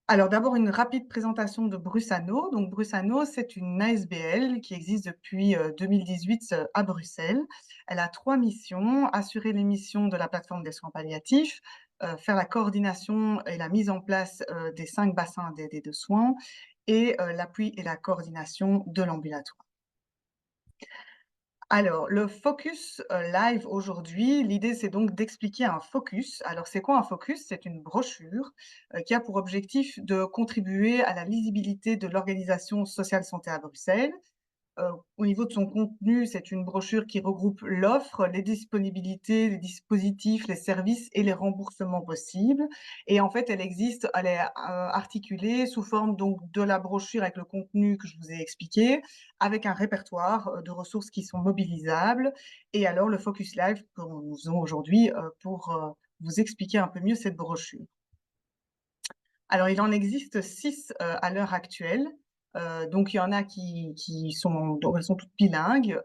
Alors d'abord une rapide présentation de Brusano. Donc Brusano, c'est une ASBL qui existe depuis 2018 à Bruxelles. Elle a 3 missions: assurer les missions de la plateforme des soins palliatifs, faire la coordination et la mise en place des 5 bassins de soins et l'appui et la coordination de l'ambulatoire. Alors, le focus, live aujourd'hui, l'idée, c'est donc d'expliquer un focus. Alors, c'est quoi un focus? C'est une brochure, qui a pour objectif de contribuer à la lisibilité de l'organisation sociale santé à Bruxelles. Au niveau de son contenu, c'est une brochure qui regroupe l'offre, les disponibilités, les dispositifs, les services et les remboursements possibles. Et en fait, elle est, articulée sous forme donc de la brochure avec le contenu que je vous ai expliqué, avec un répertoire, de ressources qui sont mobilisables et alors le focus live que nous faisons aujourd'hui, pour, vous expliquer un peu mieux cette brochure. Alors, il en existe 6 à l'heure actuelle. Donc il y en a dont elles sont toutes bilingues,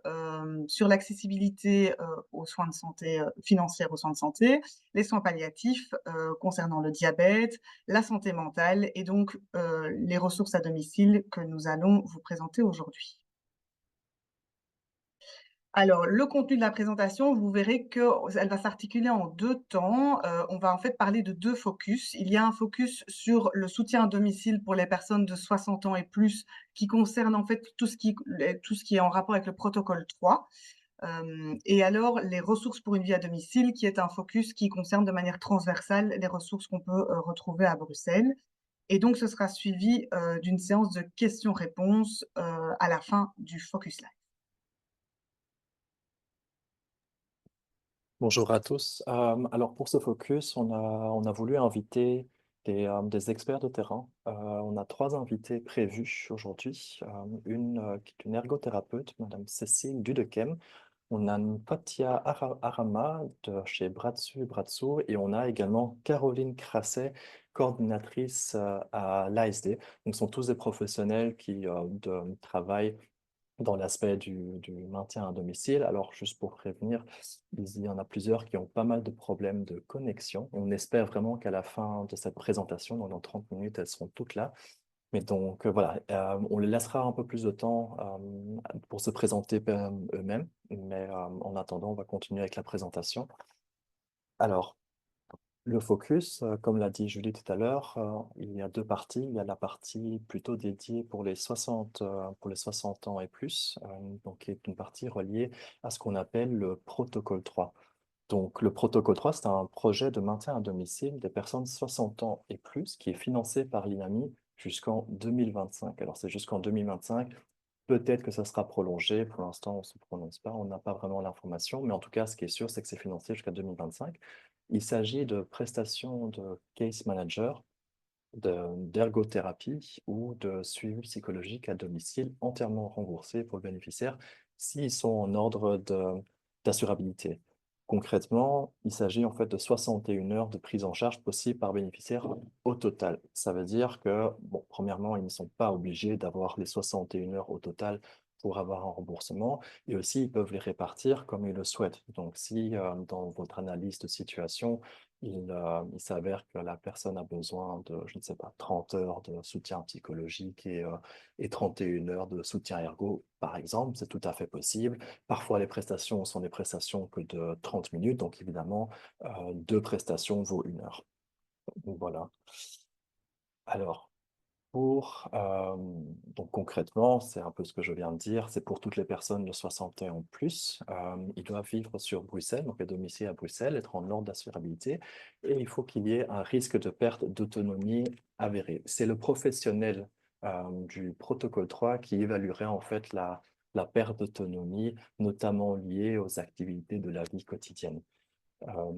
sur l'accessibilité, aux soins de santé, financière aux soins de santé, les soins palliatifs, concernant le diabète, la santé mentale et donc les ressources à domicile que nous allons vous présenter aujourd'hui. Alors, le contenu de la présentation, vous verrez qu'elle va s'articuler en 2 temps. On va en fait parler de 2 focus. Il y a un focus sur le soutien à domicile pour les personnes de 60 ans et plus, qui concerne en fait tout ce qui est en rapport avec le protocole 3. Et alors les ressources pour une vie à domicile, qui est un focus qui concerne de manière transversale les ressources qu'on peut, retrouver à Bruxelles. Et donc ce sera suivi, d'une séance de questions-réponses, à la fin du focus live. Bonjour à tous. Alors pour ce focus, on a voulu inviter des experts de terrain. On a 3 invités prévus aujourd'hui. Une qui est une ergothérapeute, Madame Cécile Dudekem. On a Fatia Arama de chez Bratsu, et on a également Caroline Crasset, coordinatrice à l'ASD. Donc ce sont tous des professionnels qui travaillent dans l'aspect du maintien à domicile. Alors, juste pour prévenir, il y en a plusieurs qui ont pas mal de problèmes de connexion. On espère vraiment qu'à la fin de cette présentation, dans 30 minutes, elles seront toutes là. Mais donc, voilà, on les laissera un peu plus de temps pour se présenter eux-mêmes. Mais en attendant, on va continuer avec la présentation. Alors, le focus, comme l'a dit Julie tout à l'heure, il y a 2 parties. Il y a la partie plutôt dédiée pour les 60 ans et plus, donc qui est une partie reliée à ce qu'on appelle le protocole 3. Donc le protocole 3, c'est un projet de maintien à domicile des personnes 60 ans et plus qui est financé par l'INAMI jusqu'en 2025. Alors c'est jusqu'en 2025. Peut-être que ça sera prolongé. Pour l'instant, on ne se prononce pas. On n'a pas vraiment l'information. Mais en tout cas, ce qui est sûr, c'est que c'est financé jusqu'à 2025. Il s'agit de prestations de case manager, d'ergothérapie ou de suivi psychologique à domicile entièrement remboursé pour le bénéficiaire s'ils sont en ordre d'assurabilité. Concrètement, il s'agit en fait de 61 heures de prise en charge possible par bénéficiaire au total. Ça veut dire que, bon, premièrement, ils ne sont pas obligés d'avoir les 61 heures au total pour avoir un remboursement, et aussi ils peuvent les répartir comme ils le souhaitent. Donc, si dans votre analyse de situation, il s'avère que la personne a besoin de, je ne sais pas, 30 heures de soutien psychologique et 31 heures de soutien ergo, par exemple, c'est tout à fait possible. Parfois, les prestations sont des prestations que de 30 minutes, donc évidemment, 2 prestations vaut 1 heure. Donc voilà. Alors, donc concrètement, c'est un peu ce que je viens de dire, c'est pour toutes les personnes de 60 ans en plus. Ils doivent vivre sur Bruxelles, donc les domiciles à Bruxelles, être en ordre d'assurabilité, et il faut qu'il y ait un risque de perte d'autonomie avéré. C'est le professionnel du protocole 3 qui évaluerait en fait la perte d'autonomie, notamment liée aux activités de la vie quotidienne. Euh,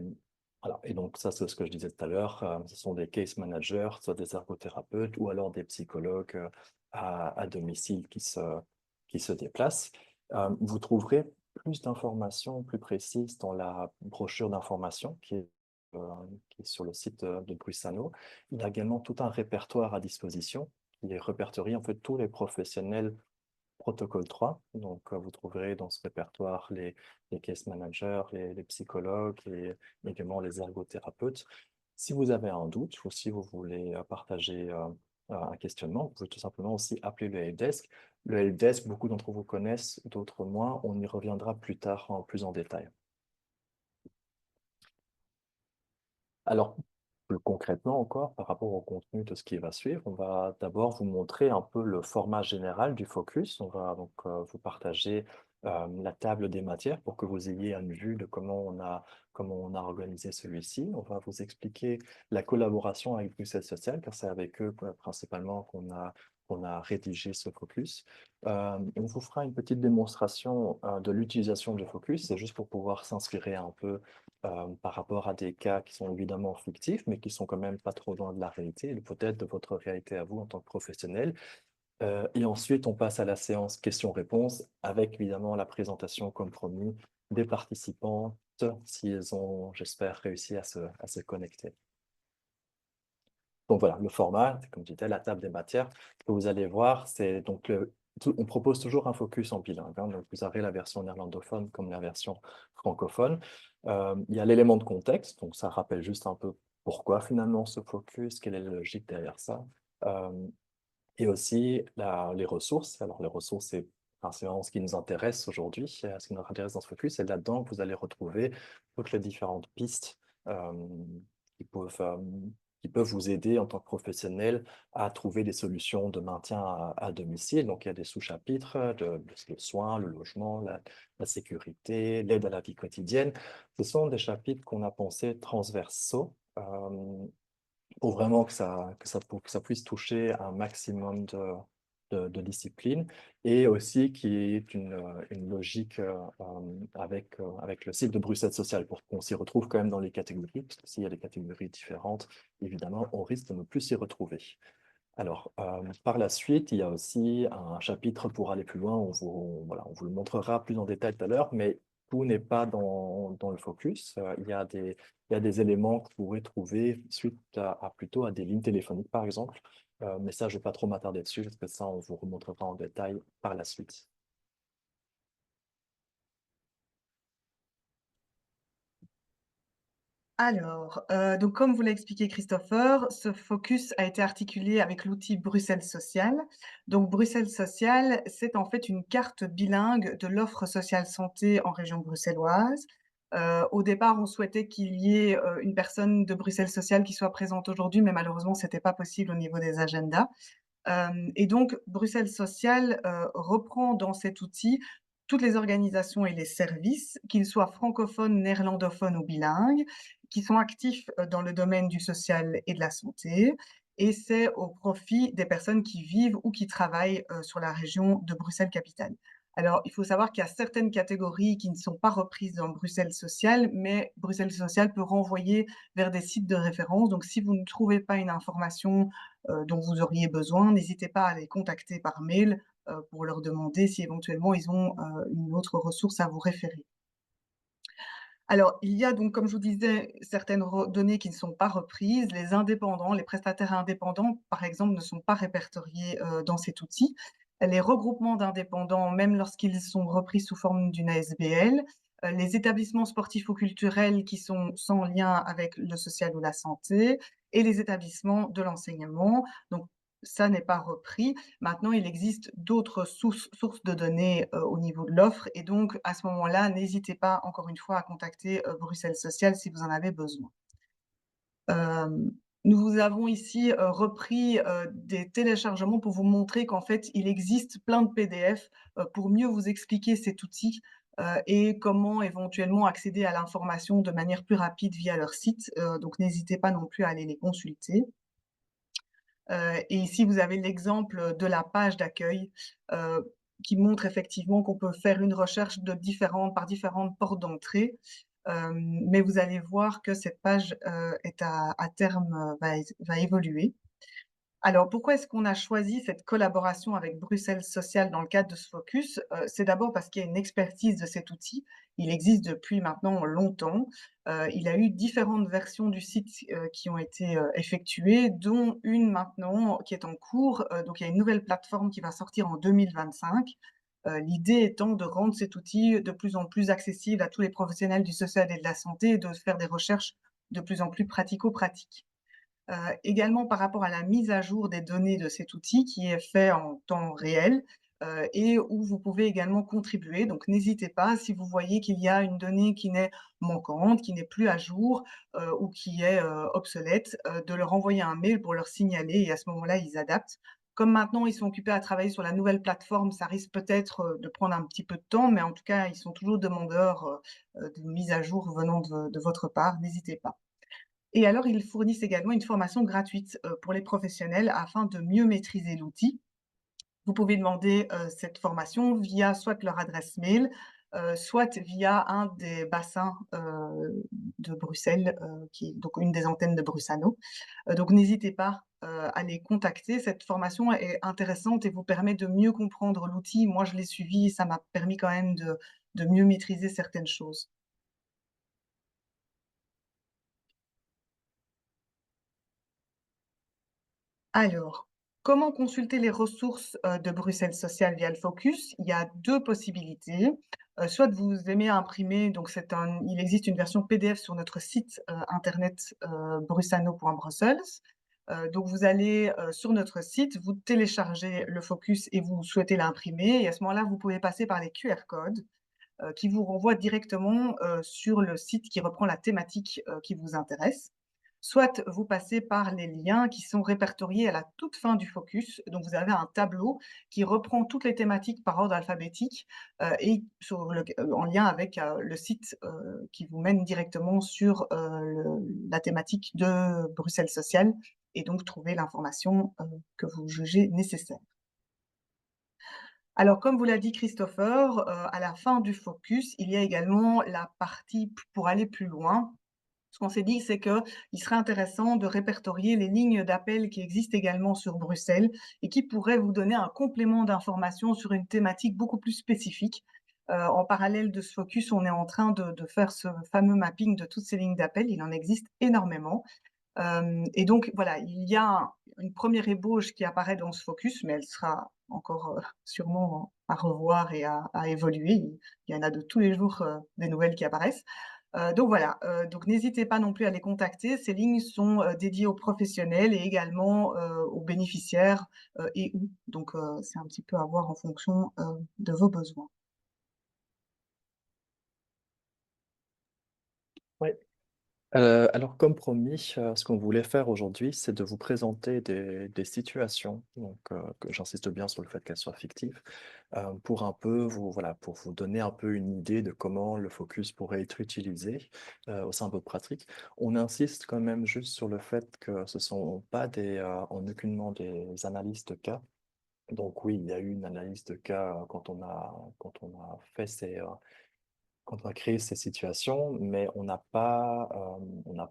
voilà. Et donc, ça, c'est ce que je disais tout à l'heure. Ce sont des case managers, soit des ergothérapeutes ou alors des psychologues à domicile qui se déplacent. Vous trouverez plus d'informations plus précises dans la brochure d'information euh, qui est sur le site de Brusano. Il y a également tout un répertoire à disposition qui répertorie en fait tous les professionnels protocole 3. Donc, vous trouverez dans ce répertoire les case managers, les psychologues et également les ergothérapeutes. Si vous avez un doute ou si vous voulez partager un questionnement, vous pouvez tout simplement aussi appeler le helpdesk. Le helpdesk, beaucoup d'entre vous connaissent, d'autres moins. On y reviendra plus tard plus en détail. Alors, plus concrètement encore, par rapport au contenu de ce qui va suivre, on va d'abord vous montrer un peu le format général du focus. On va donc vous partager la table des matières pour que vous ayez une vue de comment on a organisé celui-ci. On va vous expliquer la collaboration avec Bruxelles Social, car c'est avec eux principalement qu'on a rédigé ce focus. On vous fera une petite démonstration de l'utilisation du focus, c'est juste pour pouvoir s'inspirer un peu par rapport à des cas qui sont évidemment fictifs, mais qui sont quand même pas trop loin de la réalité, et peut-être de votre réalité à vous en tant que professionnel. Et ensuite, on passe à la séance questions-réponses, avec évidemment la présentation comme promis des participantes, s'ils ont, j'espère, réussi à se connecter. Donc voilà, le format, comme je disais, la table des matières, que vous allez voir, c'est donc on propose toujours un focus en bilingue, hein, donc vous avez la version néerlandophone comme la version francophone. Il y a l'élément de contexte, donc ça rappelle juste un peu pourquoi finalement ce focus, quelle est la logique derrière ça. Euh, et aussi les ressources. Alors les ressources, c'est principalement ce qui nous intéresse aujourd'hui, ce qui nous intéresse dans ce focus. Et là-dedans, vous allez retrouver toutes les différentes pistes qui peuvent, euh, qui peuvent vous aider en tant que professionnel à trouver des solutions de maintien à domicile. Donc il y a des sous-chapitres le soin, le logement, la sécurité, l'aide à la vie quotidienne. Ce sont des chapitres qu'on a pensés transversaux. Pour vraiment que ça puisse toucher un maximum de disciplines et aussi qui est une logique avec le site de Bruxelles Social pour qu'on s'y retrouve quand même dans les catégories, parce que s'il y a des catégories différentes, évidemment, on risque de ne plus s'y retrouver. Alors, par la suite, il y a aussi un chapitre pour aller plus loin. Voilà, on vous le montrera plus en détail tout à l'heure, mais tout n'est pas dans le focus. Il y a des éléments que vous pourrez trouver suite plutôt à des lignes téléphoniques, par exemple. Mais ça, je ne vais pas trop m'attarder dessus, parce que ça, on vous remontrera en détail par la suite. Alors, donc comme vous l'a expliqué Christopher, ce focus a été articulé avec l'outil Bruxelles Social. Donc Bruxelles Social, c'est en fait une carte bilingue de l'offre sociale santé en région bruxelloise. Au départ, on souhaitait qu'il y ait, une personne de Bruxelles Social qui soit présente aujourd'hui, mais malheureusement, c'était pas possible au niveau des agendas. Et donc Bruxelles Social, reprend dans cet outil toutes les organisations et les services, qu'ils soient francophones, néerlandophones ou bilingues, qui sont actifs, dans le domaine du social et de la santé, et c'est au profit des personnes qui vivent ou qui travaillent, sur la région de Bruxelles-Capitale. Alors, il faut savoir qu'il y a certaines catégories qui ne sont pas reprises dans Bruxelles Social, mais Bruxelles Social peut renvoyer vers des sites de référence. Donc si vous ne trouvez pas une information dont vous auriez besoin, n'hésitez pas à les contacter par mail pour leur demander si éventuellement ils ont une autre ressource à vous référer. Alors, il y a donc, comme je vous disais, certaines données qui ne sont pas reprises. Les indépendants, les prestataires indépendants, par exemple, ne sont pas répertoriés dans cet outil. Les regroupements d'indépendants, même lorsqu'ils sont repris sous forme d'une ASBL, les établissements sportifs ou culturels qui sont sans lien avec le social ou la santé, et les établissements de l'enseignement. Donc, ça n'est pas repris. Maintenant, il existe d'autres sources de données au niveau de l'offre et donc à ce moment-là, n'hésitez pas encore une fois à contacter Bruxelles Social si vous en avez besoin. Nous vous avons ici repris des téléchargements pour vous montrer qu'en fait, il existe plein de PDF pour mieux vous expliquer cet outil et comment éventuellement accéder à l'information de manière plus rapide via leur site. Donc n'hésitez pas non plus à aller les consulter. Et ici, vous avez l'exemple de la page d'accueil qui montre effectivement qu'on peut faire une recherche par différentes portes d'entrée. Mais vous allez voir que cette page est à terme va évoluer. Alors, pourquoi est-ce qu'on a choisi cette collaboration avec Bruxelles Social dans le cadre de ce focus? C'est d'abord parce qu'il y a une expertise de cet outil. Il existe depuis maintenant longtemps. Il a eu différentes versions du site, qui ont été, effectuées, dont une maintenant qui est en cours. Donc il y a une nouvelle plateforme qui va sortir en 2025. L'idée étant de rendre cet outil de plus en plus accessible à tous les professionnels du social et de la santé et de faire des recherches de plus en plus pratico-pratique. Également par rapport à la mise à jour des données de cet outil qui est fait en temps réel, et où vous pouvez également contribuer. Donc n'hésitez pas, si vous voyez qu'il y a une donnée qui n'est manquante, qui n'est plus à jour, ou qui est, obsolète, de leur envoyer un mail pour leur signaler et à ce moment-là, ils adaptent. Comme maintenant, ils sont occupés à travailler sur la nouvelle plateforme, ça risque peut-être, de prendre un petit peu de temps, mais en tout cas, ils sont toujours demandeurs, de mise à jour venant de votre part, n'hésitez pas. Et alors, ils fournissent également une formation gratuite, pour les professionnels afin de mieux maîtriser l'outil. Vous pouvez demander, cette formation via soit leur adresse mail, soit via un des bassins, de Bruxelles, qui est donc une des antennes de Brusano. Donc n'hésitez pas, à les contacter. Cette formation est intéressante et vous permet de mieux comprendre l'outil. Moi, je l'ai suivi et ça m'a permis quand même de mieux maîtriser certaines choses. Alors, comment consulter les ressources, de Bruxelles Sociale via le Focus? Il y a 2 possibilités, soit vous aimez imprimer, donc il existe une version PDF sur notre site, internet, brussano.brussels. Donc vous allez, sur notre site, vous téléchargez le Focus et vous souhaitez l'imprimer et à ce moment-là, vous pouvez passer par les QR codes, qui vous renvoient directement, sur le site qui reprend la thématique, qui vous intéresse. Soit vous passez par les liens qui sont répertoriés à la toute fin du focus. Donc vous avez un tableau qui reprend toutes les thématiques par ordre alphabétique, et en lien avec, le site, qui vous mène directement sur, la thématique de Bruxelles Sociale et donc trouver l'information, que vous jugez nécessaire. Alors, comme vous l'a dit Christopher, à la fin du focus, il y a également la partie pour aller plus loin. Ce qu'on s'est dit, c'est qu'il serait intéressant de répertorier les lignes d'appel qui existent également sur Bruxelles et qui pourraient vous donner un complément d'information sur une thématique beaucoup plus spécifique. En parallèle de ce focus, on est en train de faire ce fameux mapping de toutes ces lignes d'appel. Il en existe énormément. Et donc voilà, il y a une première ébauche qui apparaît dans ce focus, mais elle sera encore, sûrement à revoir et à évoluer. Il y en a de tous les jours, des nouvelles qui apparaissent. Donc voilà, donc n'hésitez pas non plus à les contacter. Ces lignes sont, dédiées aux professionnels et également, aux bénéficiaires, et où. Donc c'est un petit peu à voir en fonction, de vos besoins. Oui. Alors comme promis, ce qu'on voulait faire aujourd'hui, c'est de vous présenter des situations, donc que j'insiste bien sur le fait qu'elles soient fictives, pour un peu voilà, pour vous donner un peu une idée de comment le focus pourrait être utilisé, au sein de votre pratique. On insiste quand même juste sur le fait que ce sont pas en aucunement des analyses de cas. Donc oui, il y a eu une analyse de cas, quand on a fait quand on a créé ces situations, mais on n'a pas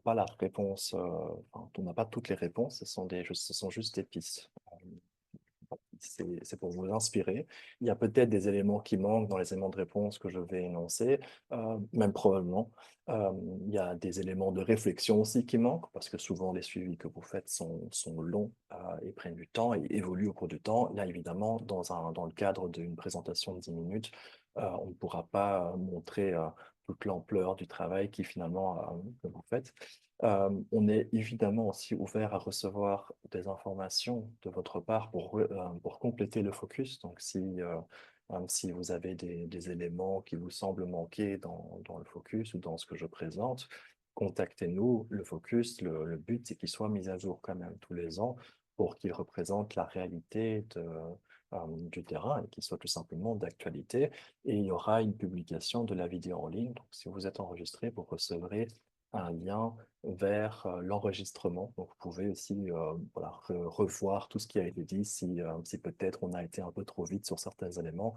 la réponse, enfin, on n'a pas toutes les réponses, ce sont juste des pistes. C'est pour vous inspirer. Il y a peut-être des éléments qui manquent dans les éléments de réponse que je vais énoncer, même probablement. Euh, il y a des éléments de réflexion aussi qui manquent, parce que souvent les suivis que vous faites sont longs, et prennent du temps et évoluent au cours du temps. Là, évidemment, dans le cadre d'une présentation de 10 minutes, on ne pourra pas montrer toute l'ampleur du travail que vous faites. On est évidemment aussi ouvert à recevoir des informations de votre part pour compléter le focus. Donc, si vous avez des éléments qui vous semblent manquer dans le focus ou dans ce que je présente, contactez-nous. Le focus, le but, c'est qu'il soit mis à jour quand même tous les ans pour qu'il représente la réalité du terrain et qu'il soit tout simplement d'actualité. Et il y aura une publication de la vidéo en ligne. Donc, si vous êtes enregistré, vous recevrez un lien vers l'enregistrement. Donc, vous pouvez aussi voilà, revoir tout ce qui a été dit si peut-être on a été un peu trop vite sur certains éléments,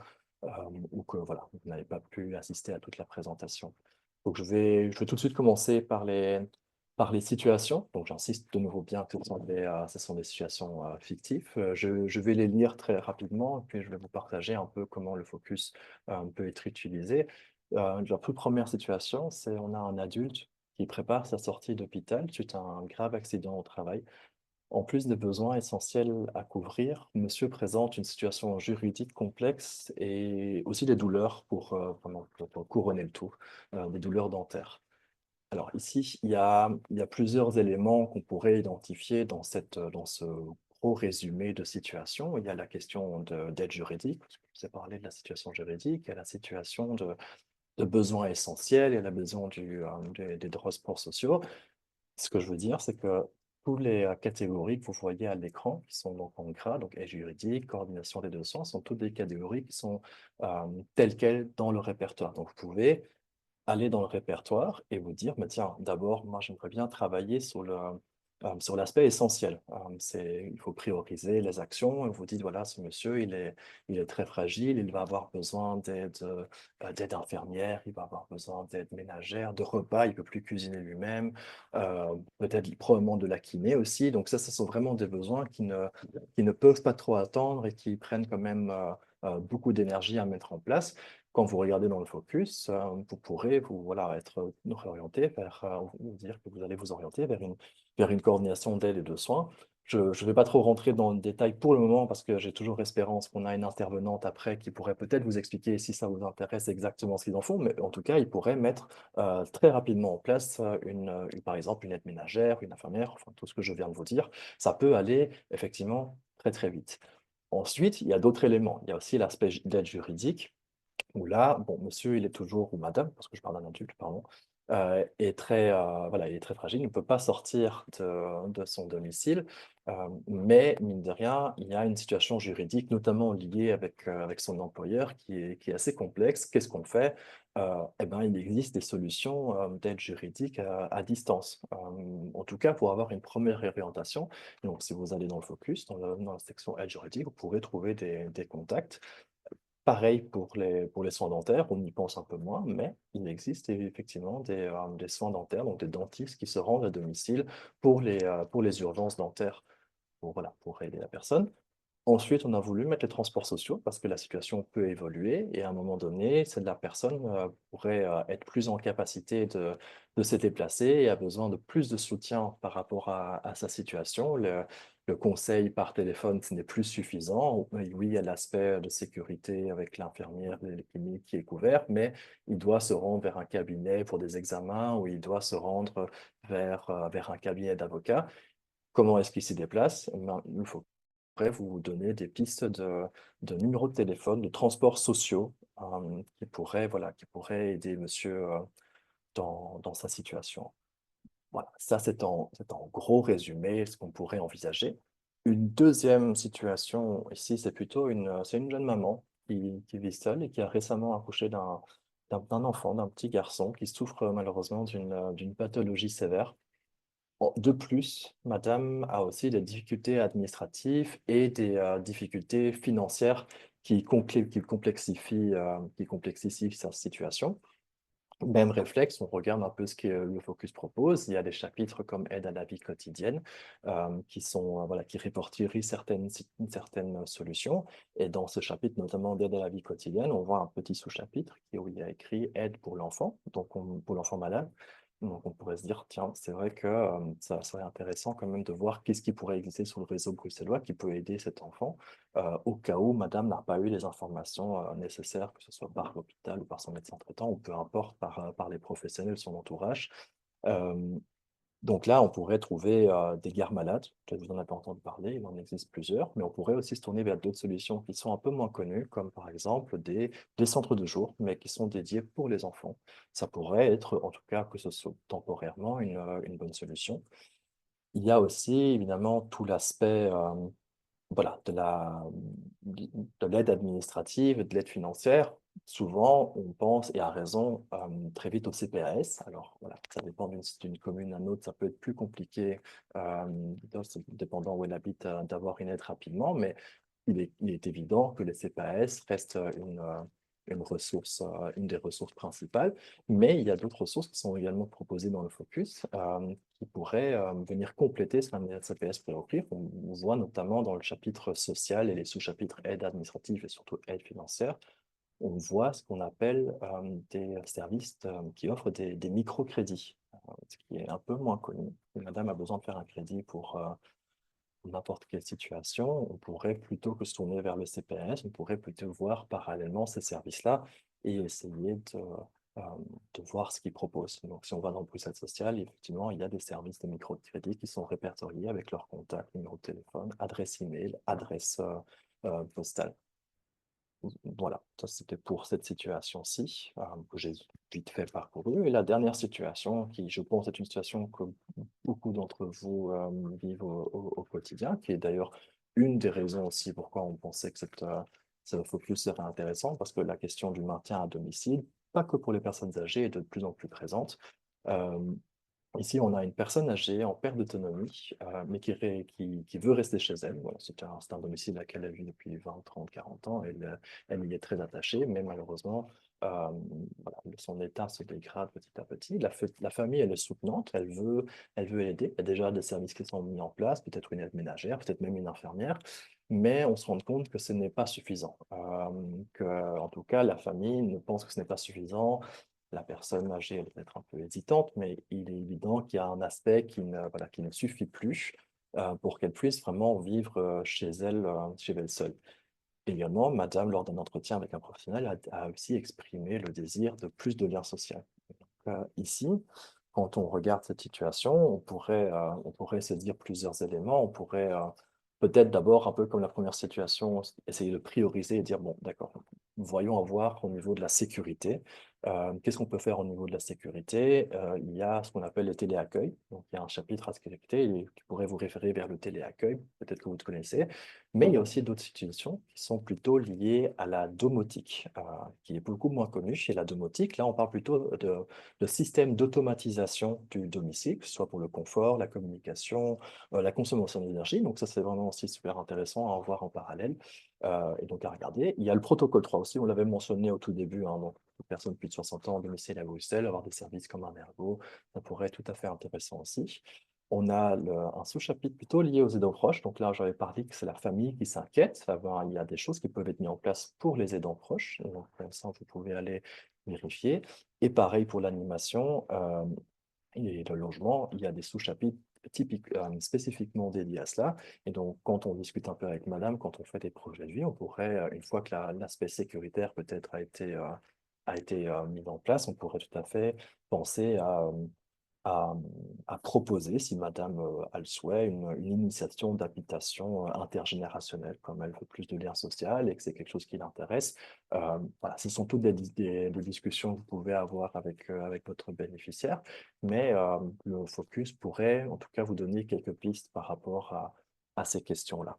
ou que voilà, vous n'avez pas pu assister à toute la présentation. Donc, je vais tout de suite commencer par les situations. Donc, j'insiste de nouveau bien que ce sont des situations fictives. Je vais les lire très rapidement, puis je vais vous partager un peu comment le focus peut être utilisé. La toute première situation, c'est on a un adulte qui prépare sa sortie d'hôpital suite à un grave accident au travail. En plus des besoins essentiels à couvrir, monsieur présente une situation juridique complexe et aussi des douleurs pour couronner le tout, des douleurs dentaires. Alors ici, il y a plusieurs éléments qu'on pourrait identifier dans ce gros résumé de situation. Il y a la question d'aide juridique, parce que je vous ai parlé de la situation juridique, il y a la situation de besoins essentiels, il y a la besoin des droits sport sociaux. Ce que je veux dire, c'est que toutes les catégories que vous voyez à l'écran, qui sont donc en gras, donc aide juridique, coordination des dossiers, sont toutes des catégories qui sont telles quelles dans le répertoire. Donc vous pouvez aller dans le répertoire et vous dire, bah, tiens, d'abord, moi, j'aimerais bien travailler sur l'aspect essentiel. Il faut prioriser les actions. Et vous dites, voilà, ce monsieur, il est très fragile, il va avoir besoin d'aide infirmière, il va avoir besoin d'aide ménagère, de repas, il ne peut plus cuisiner lui-même, peut-être probablement de la kiné aussi. Donc ça, ce sont vraiment des besoins qui ne peuvent pas trop attendre et qui prennent quand même beaucoup d'énergie à mettre en place. Quand vous regardez dans le focus, vous pourrez voilà, être orienté vers, vous dire que vous allez vous orienter vers une coordination d'aide et de soins. Je ne vais pas trop rentrer dans le détail pour le moment parce que j'ai toujours espérance qu'on a une intervenante après qui pourrait peut-être vous expliquer si ça vous intéresse exactement ce qu'ils en font, mais en tout cas, ils pourraient mettre très rapidement en place par exemple une aide ménagère, une infirmière, enfin tout ce que je viens de vous dire. Ça peut aller effectivement très très vite. Ensuite, il y a d'autres éléments. Il y a aussi l'aspect d'aide juridique où là, bon, monsieur, il est toujours, ou madame, parce que je parle d'un adulte, pardon, voilà, il est très fragile, il ne peut pas sortir de son domicile, mais mine de rien, il y a une situation juridique, notamment liée avec son employeur, qui est assez complexe. Qu'est-ce qu'on fait? Eh ben, il existe des solutions d'aide juridique à distance, en tout cas pour avoir une première orientation. Donc, si vous allez dans le focus, dans la section aide juridique, vous pourrez trouver des contacts. Pareil pour les soins dentaires, on y pense un peu moins, mais il existe effectivement des soins dentaires, donc des dentistes qui se rendent à domicile pour les urgences dentaires, voilà, pour aider la personne. Ensuite, on a voulu mettre les transports sociaux parce que la situation peut évoluer et à un moment donné, la personne pourrait être plus en capacité de se déplacer et a besoin de plus de soutien par rapport à sa situation. Le conseil par téléphone, ce n'est plus suffisant. Oui, il y a l'aspect de sécurité avec l'infirmière, les cliniques qui est couvert, mais il doit se rendre vers un cabinet pour des examens ou il doit se rendre vers un cabinet d'avocats. Comment est-ce qu'il s'y déplace? Eh ben, il faut après vous donner des pistes de numéros de téléphone, de transports sociaux voilà, qui pourraient aider monsieur dans sa situation. Voilà, ça c'est en gros résumé ce qu'on pourrait envisager. Une deuxième situation ici, c'est une jeune maman qui vit seule et qui a récemment accouché d'un enfant, d'un petit garçon qui souffre malheureusement d'une pathologie sévère. De plus, madame a aussi des difficultés administratives et des difficultés financières qui complexifient sa situation. Même réflexe, on regarde un peu ce que le Focus propose. Il y a des chapitres comme aide à la vie quotidienne voilà, qui répertorient certaines solutions. Et dans ce chapitre, notamment d'aide à la vie quotidienne, on voit un petit sous-chapitre où il y a écrit aide pour l'enfant, donc pour l'enfant malade. Donc on pourrait se dire, tiens, c'est vrai que ça serait intéressant quand même de voir qu'est-ce qui pourrait exister sur le réseau bruxellois qui peut aider cet enfant au cas où madame n'a pas eu les informations nécessaires, que ce soit par l'hôpital ou par son médecin traitant, ou peu importe, par les professionnels de son entourage. Euh, donc là, on pourrait trouver des gares malades. Peut-être vous en avez entendu parler, il en existe plusieurs, mais on pourrait aussi se tourner vers d'autres solutions qui sont un peu moins connues, comme par exemple des centres de jour, mais qui sont dédiés pour les enfants. Ça pourrait être, en tout cas, que ce soit temporairement, une bonne solution. Il y a aussi évidemment tout l'aspect voilà, de l'aide administrative, de l'aide financière. Souvent, on pense, et à raison, très vite au CPAS. Alors, voilà, ça dépend d'une commune à une autre, ça peut être plus compliqué, dépendant où elle habite, d'avoir une aide rapidement, mais il est évident que les CPAS restent une ressource, une des ressources principales, mais il y a d'autres ressources qui sont également proposées dans le focus, qui pourraient venir compléter ce qu'un CPS pourrait offrir. On voit notamment dans le chapitre social et les sous-chapitres aide administrative et surtout aide financière, on voit ce qu'on appelle des services qui offrent des microcrédits, ce qui est un peu moins connu. Si madame a besoin de faire un crédit pour n'importe quelle situation, on pourrait plutôt que se tourner vers le CPS, on pourrait plutôt voir parallèlement ces services-là et essayer euh, de voir ce qu'ils proposent. Donc, si on va dans Bruxelles Social, effectivement, il y a des services de microcrédit qui sont répertoriés avec leurs contacts, numéro de téléphone, adresse email, adresse postale. Voilà, ça c'était pour cette situation-ci que j'ai vite fait parcouru. Et la dernière situation, qui je pense est une situation que beaucoup d'entre vous vivent au quotidien, qui est d'ailleurs une des raisons aussi pourquoi on pensait que ce focus serait intéressant, parce que la question du maintien à domicile, pas que pour les personnes âgées, est de plus en plus présente. Euh, Ici, on a une personne âgée en perte d'autonomie, mais qui veut rester chez elle. Voilà, c'est un domicile à laquelle elle vit depuis 20, 30, 40 ans. Elle y est très attachée, mais malheureusement, euh, voilà, son état se dégrade petit à petit. La famille, elle est soutenante, elle veut aider. Il y a déjà des services qui sont mis en place, peut-être une aide ménagère, peut-être même une infirmière, mais on se rend compte que ce n'est pas suffisant. En tout cas, la famille ne pense que ce n'est pas suffisant. La personne âgée elle peut être un peu hésitante, mais il est évident qu'il y a un aspect voilà, qui ne suffit plus pour qu'elle puisse vraiment vivre chez elle seule. Également, Madame, lors d'un entretien avec un professionnel, a aussi exprimé le désir de plus de lien social. Ici, quand on regarde cette situation, on pourrait se dire plusieurs éléments. On pourrait peut-être d'abord, un peu comme la première situation, essayer de prioriser et dire, bon, d'accord, voyons avoir au niveau de la sécurité. Qu'est-ce qu'on peut faire au niveau de la sécurité? Il y a ce qu'on appelle le téléaccueil. Donc, il y a un chapitre à sécurité qui pourrait vous référer vers le téléaccueil, peut-être que vous le connaissez. Mais il y a aussi d'autres situations qui sont plutôt liées à la domotique, qui est beaucoup moins connue. Et la domotique, là, on parle plutôt de système d'automatisation du domicile, que ce soit pour le confort, la communication, la consommation d'énergie. Donc ça, c'est vraiment aussi super intéressant à voir en parallèle et donc à regarder. Il y a le protocole 3 aussi, on l'avait mentionné au tout début, hein, donc toute personne plus de 60 ans, domicile à Bruxelles, avoir des services comme un ergo, ça pourrait être tout à fait intéressant aussi. On a un sous-chapitre plutôt lié aux aidants proches. Donc là, j'avais parlé que c'est la famille qui s'inquiète. Ah ben, il y a des choses qui peuvent être mises en place pour les aidants proches. Donc, comme ça, vous pouvez aller vérifier. Et pareil pour l'animation et le logement, il y a des sous-chapitres typiques, spécifiquement dédiés à cela. Et donc, quand on discute un peu avec madame, quand on fait des projets de vie, on pourrait, une fois que l'aspect sécuritaire peut-être a été mis en place, on pourrait tout à fait penser à, à proposer, si madame a le souhait, une initiation d'habitation intergénérationnelle, comme elle veut plus de lien social et que c'est quelque chose qui l'intéresse. Voilà, ce sont toutes des discussions que vous pouvez avoir avec votre bénéficiaire, mais le focus pourrait en tout cas vous donner quelques pistes par rapport à ces questions-là.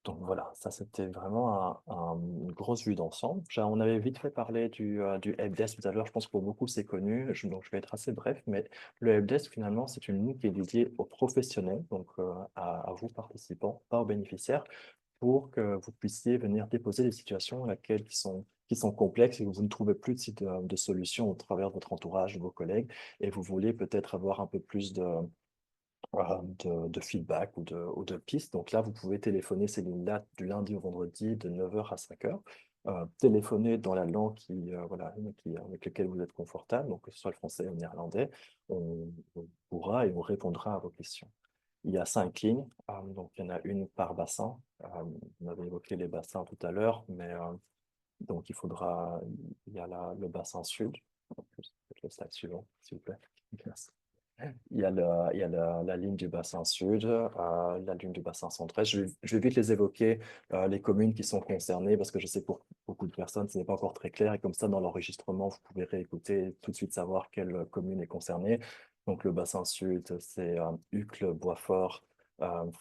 Donc voilà, ça c'était vraiment une grosse vue d'ensemble. On avait vite fait parler du helpdesk tout à l'heure, je pense que pour beaucoup c'est connu, donc je vais être assez bref, mais le helpdesk finalement c'est une ligne qui est dédiée aux professionnels, donc à vous participants, pas aux bénéficiaires, pour que vous puissiez venir déposer des situations qui sont complexes et que vous ne trouvez plus de solutions au travers de votre entourage, de vos collègues, et vous voulez peut-être avoir un peu plus de feedback ou de pistes. Donc là, vous pouvez téléphoner ces lignes-là du lundi au vendredi de 9h à 5h. Téléphoner dans la langue voilà, avec laquelle vous êtes confortable, donc que ce soit le français ou le néerlandais, on pourra et on répondra à vos questions. Il y a 5 lignes, donc il y en a une par bassin. On avait évoqué les bassins tout à l'heure, mais donc il y a le bassin sud. Peut-être le slide suivant, s'il vous plaît. Merci. Il y a la ligne du bassin sud, la ligne du bassin central. Je vais vite les évoquer, les communes qui sont concernées, parce que je sais pour beaucoup de personnes, ce n'est pas encore très clair. Et comme ça, dans l'enregistrement, vous pouvez réécouter et tout de suite savoir quelle commune est concernée. Donc, le bassin sud, c'est Uccle, Boisfort,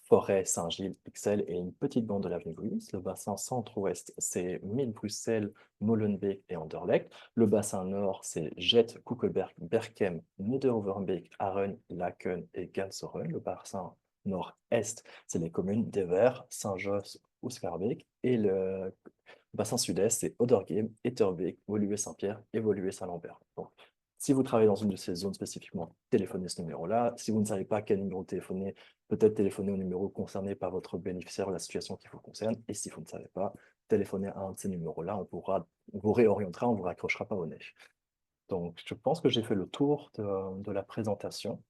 Forêt, Saint-Gilles, Ixelles et une petite bande de l'avenue Louise. Le bassin centre-ouest, c'est Mille, Bruxelles, Molenbeek et Anderlecht. Le bassin nord, c'est Jette, Koekelberg, Berchem, Neder-Overbeek, Arun, Laken et Galshoorn. Le bassin nord-est, c'est les communes d'Ever, Saint-Josse, Oeskarbeek. Et le bassin sud-est, c'est Oderghem, Etterbeek, Woluwe-Saint-Pierre et Woluwe-Saint-Lambert. Donc, si vous travaillez dans une de ces zones spécifiquement, téléphonez ce numéro-là. Si vous ne savez pas quel numéro téléphoner, peut-être téléphoner au numéro concerné par votre bénéficiaire ou la situation qui vous concerne. Et si vous ne savez pas, téléphonez à un de ces numéros-là. On vous réorientera, on ne vous raccrochera pas au nez. Donc, je pense que j'ai fait le tour de la présentation.